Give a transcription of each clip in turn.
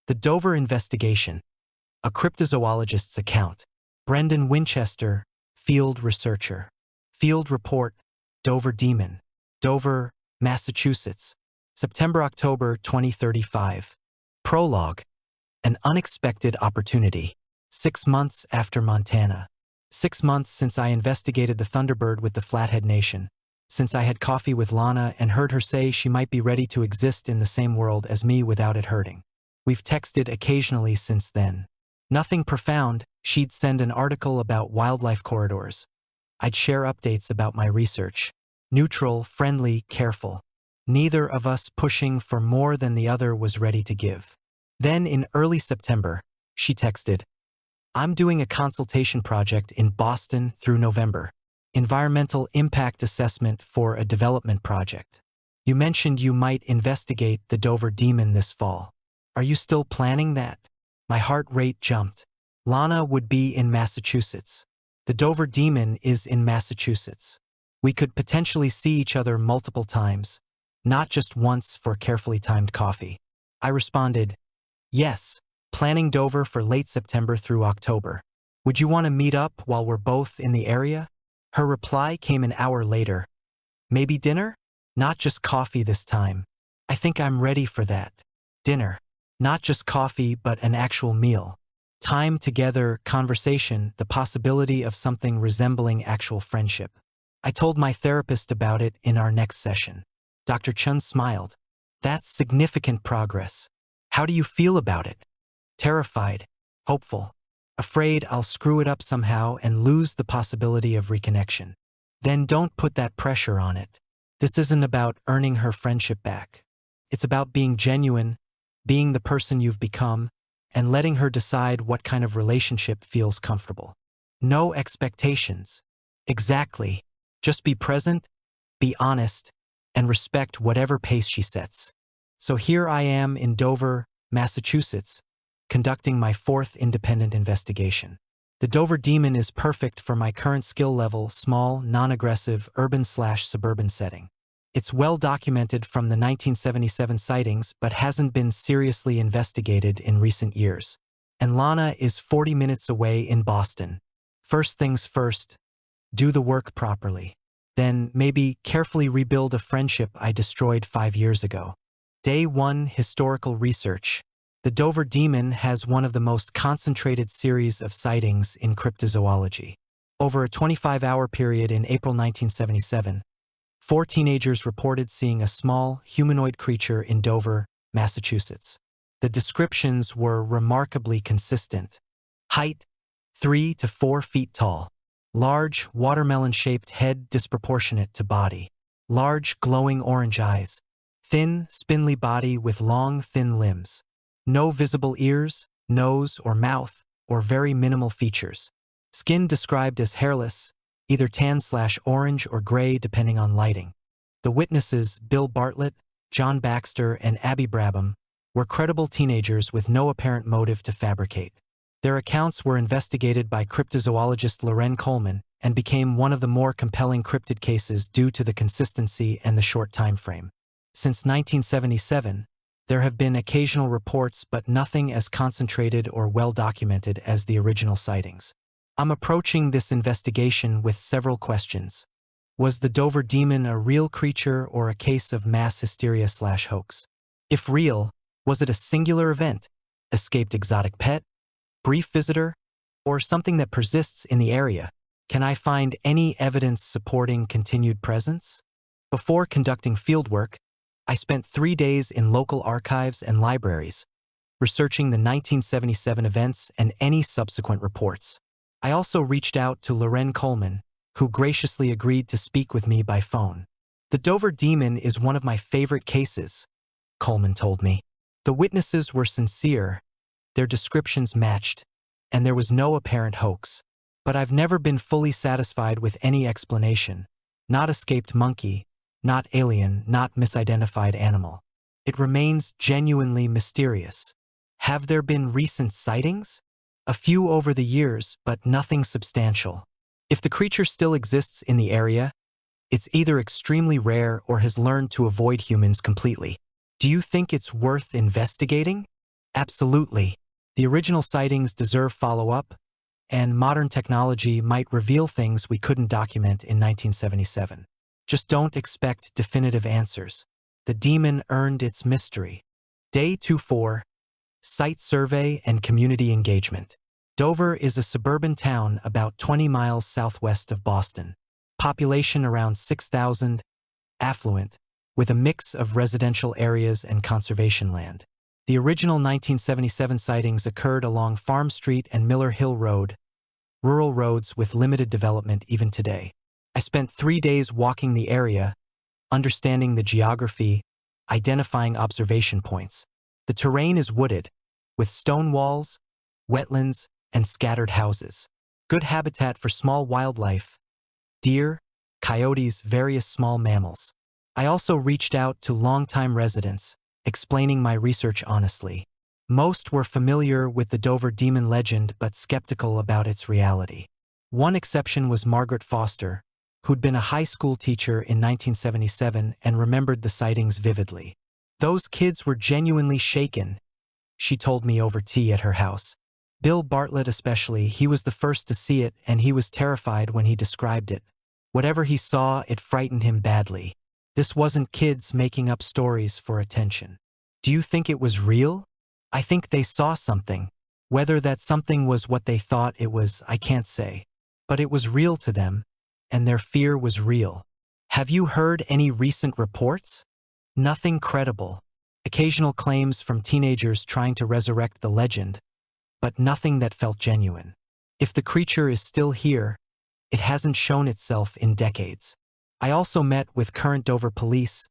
The Dover Investigation, a cryptozoologist's account. Brendan Winchester, field researcher. Field report, Dover Demon. Dover, Massachusetts. September-October 2035. Prologue. An unexpected opportunity. 6 months after Montana. 6 months since I investigated the Thunderbird with the Flathead Nation. Since I had coffee with Lana and heard her say she might be ready to exist in the same world as me without it hurting. We've texted occasionally since then. Nothing profound. She'd send an article about wildlife corridors. I'd share updates about my research. Neutral, friendly, careful. Neither of us pushing for more than the other was ready to give. Then in early September, she texted, "I'm doing a consultation project in Boston through November. Environmental impact assessment for a development project. You mentioned you might investigate the Dover Demon this fall. Are you still planning that?" My heart rate jumped. Lana would be in Massachusetts. The Dover Demon is in Massachusetts. We could potentially see each other multiple times, not just once for carefully timed coffee. I responded, "Yes, planning Dover for late September through October. Would you want to meet up while we're both in the area?" Her reply came an hour later. "Maybe dinner? Not just coffee this time. I think I'm ready for that. Dinner. Not just coffee, but an actual meal. Time together, conversation, the possibility of something resembling actual friendship." I told my therapist about it in our next session. Dr. Chun smiled. "That's significant progress. How do you feel about it?" "Terrified, hopeful, afraid I'll screw it up somehow and lose the possibility of reconnection." "Then don't put that pressure on it. This isn't about earning her friendship back. It's about being genuine, being the person you've become, and letting her decide what kind of relationship feels comfortable. No expectations." "Exactly. Just be present, be honest, and respect whatever pace she sets." So here I am in Dover, Massachusetts, conducting my 4th independent investigation. The Dover Demon is perfect for my current skill level, small, non-aggressive, urban/suburban setting. It's well documented from the 1977 sightings but hasn't been seriously investigated in recent years. And Lana is 40 minutes away in Boston. First things first, do the work properly. Then maybe carefully rebuild a friendship I destroyed 5 years ago. Day 1 Historical Research. The Dover Demon has one of the most concentrated series of sightings in cryptozoology. Over a 25-hour period in April 1977, 4 teenagers reported seeing a small, humanoid creature in Dover, Massachusetts. The descriptions were remarkably consistent. Height, 3 to 4 feet tall. Large, watermelon-shaped head disproportionate to body. Large, glowing orange eyes. Thin, spindly body with long, thin limbs. No visible ears, nose, or mouth, or very minimal features. Skin described as hairless, either tan/orange or gray depending on lighting. The witnesses, Bill Bartlett, John Baxter, and Abby Brabham, were credible teenagers with no apparent motive to fabricate. Their accounts were investigated by cryptozoologist Loren Coleman and became one of the more compelling cryptid cases due to the consistency and the short time frame. Since 1977, there have been occasional reports but nothing as concentrated or well documented as the original sightings. I'm approaching this investigation with several questions. Was the Dover Demon a real creature or a case of mass hysteria/hoax? If real, was it a singular event, escaped exotic pet, brief visitor, or something that persists in the area? Can I find any evidence supporting continued presence? Before conducting fieldwork, I spent 3 days in local archives and libraries, researching the 1977 events and any subsequent reports. I also reached out to Loren Coleman, who graciously agreed to speak with me by phone. "The Dover Demon is one of my favorite cases," Coleman told me. "The witnesses were sincere, their descriptions matched, and there was no apparent hoax. But I've never been fully satisfied with any explanation. Not escaped monkey, not alien, not misidentified animal. It remains genuinely mysterious. Have there been recent sightings? A few over the years, but nothing substantial. If the creature still exists in the area, it's either extremely rare or has learned to avoid humans completely. Do you think it's worth investigating?" Absolutely. The original sightings deserve follow-up, and modern technology might reveal things we couldn't document in 1977. Just don't expect definitive answers. The demon earned its mystery. Day 24. Site survey and community engagement. Dover is a suburban town about 20 miles southwest of Boston. Population around 6,000, affluent, with a mix of residential areas and conservation land. The original 1977 sightings occurred along Farm Street and Miller Hill Road, rural roads with limited development even today. I spent 3 days walking the area, understanding the geography, identifying observation points. The terrain is wooded, with stone walls, wetlands, and scattered houses. Good habitat for small wildlife, deer, coyotes, various small mammals. I also reached out to longtime residents, explaining my research honestly. Most were familiar with the Dover demon legend but skeptical about its reality. One exception was Margaret Foster, who'd been a high school teacher in 1977 and remembered the sightings vividly. "Those kids were genuinely shaken," she told me over tea at her house. Bill Bartlett especially, he was the first to see it and he was terrified when he described it. Whatever he saw, it frightened him badly. This wasn't kids making up stories for attention. Do you think it was real? I think they saw something. Whether that something was what they thought it was, I can't say. But it was real to them, and their fear was real. Have you heard any recent reports? Nothing credible. Occasional claims from teenagers trying to resurrect the legend, but nothing that felt genuine. If the creature is still here, it hasn't shown itself in decades. I also met with current Dover police,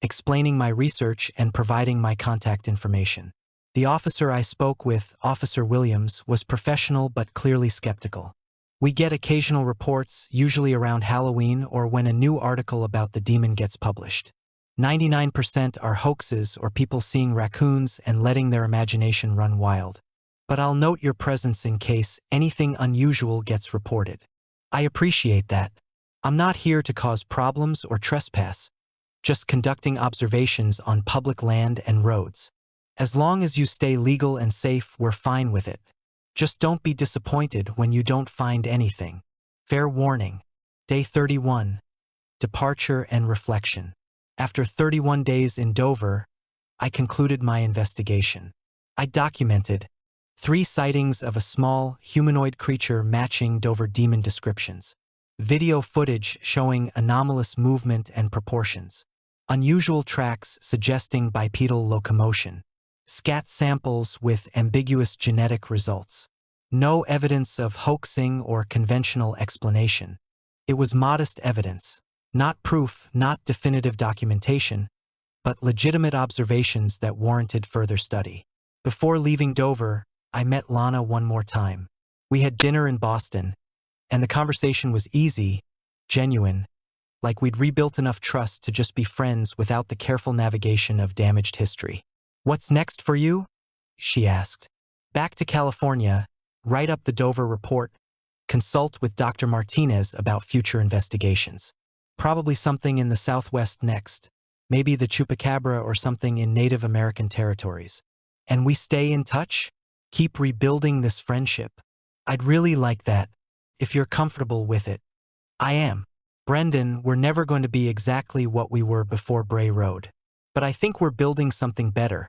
explaining my research and providing my contact information. The officer I spoke with, Officer Williams, was professional but clearly skeptical. We get occasional reports, usually around Halloween or when a new article about the demon gets published. 99% are hoaxes or people seeing raccoons and letting their imagination run wild. But I'll note your presence in case anything unusual gets reported. I appreciate that. I'm not here to cause problems or trespass, just conducting observations on public land and roads. As long as you stay legal and safe, we're fine with it. Just don't be disappointed when you don't find anything. Fair warning. Day 31. Departure and reflection. After 31 days in Dover, I concluded my investigation. I documented 3 sightings of a small, humanoid creature matching Dover demon descriptions. Video footage showing anomalous movement and proportions. Unusual tracks suggesting bipedal locomotion. Scat samples with ambiguous genetic results. No evidence of hoaxing or conventional explanation. It was modest evidence, not proof, not definitive documentation, but legitimate observations that warranted further study. Before leaving Dover, I met Lana one more time. We had dinner in Boston, and the conversation was easy, genuine, like we'd rebuilt enough trust to just be friends without the careful navigation of damaged history. "What's next for you?" she asked. "Back to California, write up the Dover report, consult with Dr. Martinez about future investigations. Probably something in the Southwest next, maybe the Chupacabra or something in Native American territories. And we stay in touch? Keep rebuilding this friendship. I'd really like that, if you're comfortable with it." I am. Brendan, we're never going to be exactly what we were before Bray Road. But I think we're building something better.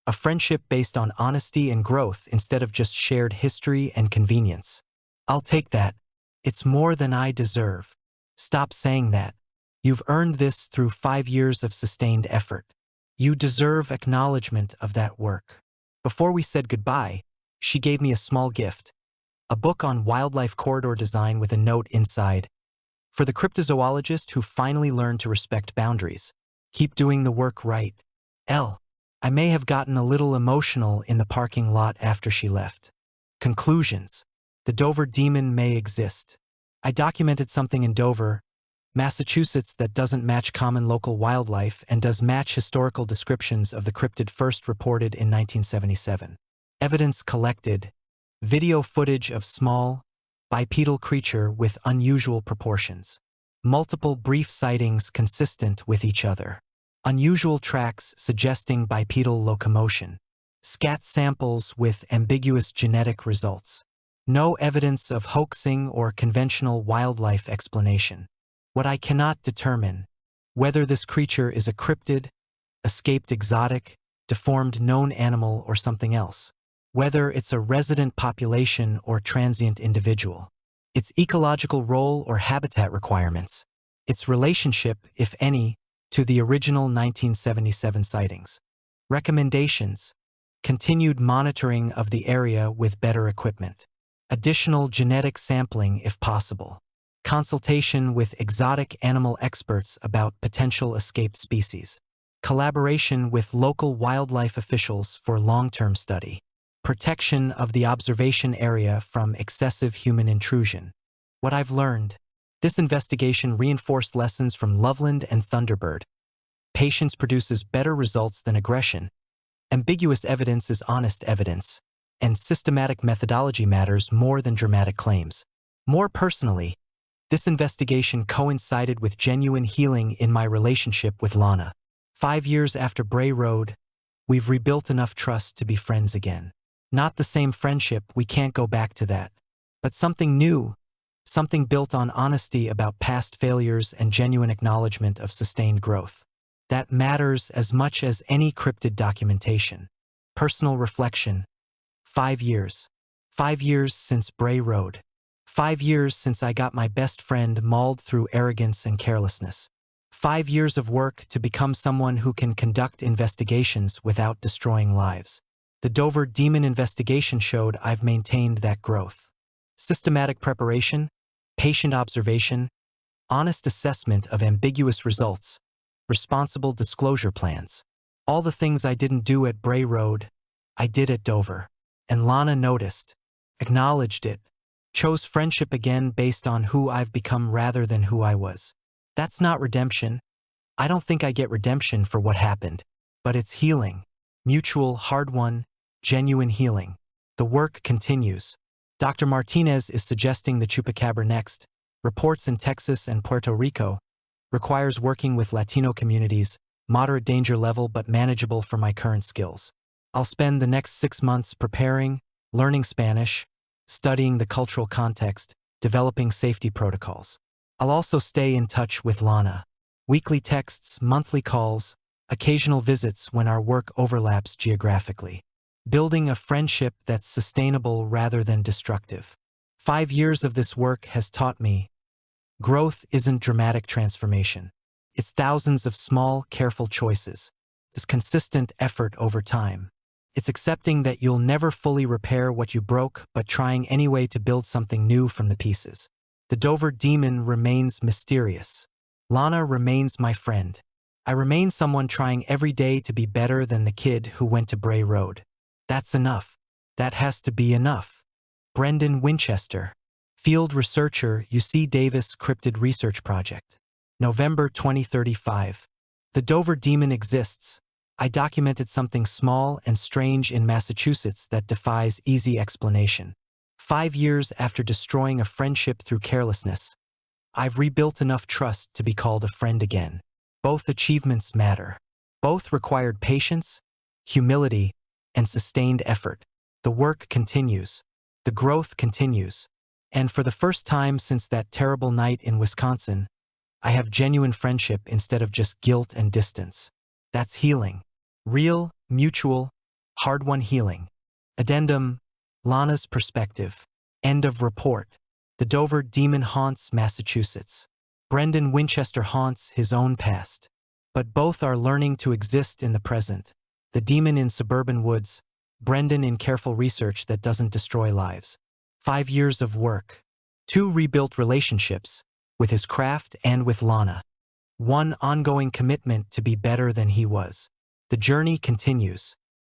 A friendship based on honesty and growth instead of just shared history and convenience. I'll take that. It's more than I deserve. Stop saying that. You've earned this through 5 years of sustained effort. You deserve acknowledgement of that work. Before we said goodbye, she gave me a small gift. A book on wildlife corridor design with a note inside. For the cryptozoologist who finally learned to respect boundaries. Keep doing the work right. L. I may have gotten a little emotional in the parking lot after she left. Conclusions. The Dover demon may exist. I documented something in Dover, Massachusetts that doesn't match common local wildlife and does match historical descriptions of the cryptid first reported in 1977. Evidence collected. Video footage of small, bipedal creature with unusual proportions. Multiple brief sightings consistent with each other. Unusual tracks suggesting bipedal locomotion. Scat samples with ambiguous genetic results. No evidence of hoaxing or conventional wildlife explanation. What I cannot determine, whether this creature is a cryptid, escaped exotic, deformed known animal, or something else. Whether it's a resident population or transient individual. Its ecological role or habitat requirements. Its relationship, if any, to the original 1977 sightings. Recommendations: continued monitoring of the area with better equipment. Additional genetic sampling if possible. Consultation with exotic animal experts about potential escaped species. Collaboration with local wildlife officials for long-term study. Protection of the observation area from excessive human intrusion. What I've learned. This investigation reinforced lessons from Loveland and Thunderbird. Patience produces better results than aggression. Ambiguous evidence is honest evidence. And systematic methodology matters more than dramatic claims. More personally, this investigation coincided with genuine healing in my relationship with Lana. 5 years after Bray Road, we've rebuilt enough trust to be friends again. Not the same friendship, we can't go back to that. But something new, something built on honesty about past failures and genuine acknowledgement of sustained growth. That matters as much as any cryptid documentation. Personal reflection. 5 years. 5 years since Bray Road. 5 years since I got my best friend mauled through arrogance and carelessness. 5 years of work to become someone who can conduct investigations without destroying lives. The Dover Demon investigation showed I've maintained that growth. Systematic preparation, patient observation, honest assessment of ambiguous results, responsible disclosure plans. All the things I didn't do at Bray Road, I did at Dover. And Lana noticed, acknowledged it, chose friendship again based on who I've become rather than who I was. That's not redemption. I don't think I get redemption for what happened, but it's healing. Mutual, hard-won, genuine healing. The work continues. Dr. Martinez is suggesting the chupacabra next. Reports in Texas and Puerto Rico. Requires working with Latino communities, moderate danger level but manageable for my current skills. I'll spend the next 6 months preparing, learning Spanish, studying the cultural context, developing safety protocols. I'll also stay in touch with Lana. Weekly texts, monthly calls, occasional visits when our work overlaps geographically. Building a friendship that's sustainable rather than destructive. 5 years of this work has taught me, growth isn't dramatic transformation. It's thousands of small, careful choices. It's consistent effort over time. It's accepting that you'll never fully repair what you broke, but trying anyway to build something new from the pieces. The Dover Demon remains mysterious. Lana remains my friend. I remain someone trying every day to be better than the kid who went to Bray Road. That's enough. That has to be enough. Brendan Winchester, Field Researcher, UC Davis Cryptid Research Project. November 2035. The Dover Demon exists. I documented something small and strange in Massachusetts that defies easy explanation. 5 years after destroying a friendship through carelessness, I've rebuilt enough trust to be called a friend again. Both achievements matter. Both required patience, humility, and sustained effort. The work continues. The growth continues. And for the first time since that terrible night in Wisconsin, I have genuine friendship instead of just guilt and distance. That's healing. Real, mutual, hard-won healing. Addendum, Lana's perspective. End of report. The Dover Demon haunts Massachusetts. Brendan Winchester haunts his own past. But both are learning to exist in the present. The demon in suburban woods, Brendan in careful research that doesn't destroy lives. 5 years of work. 2 rebuilt relationships, with his craft and with Lana. 1 ongoing commitment to be better than he was. The journey continues.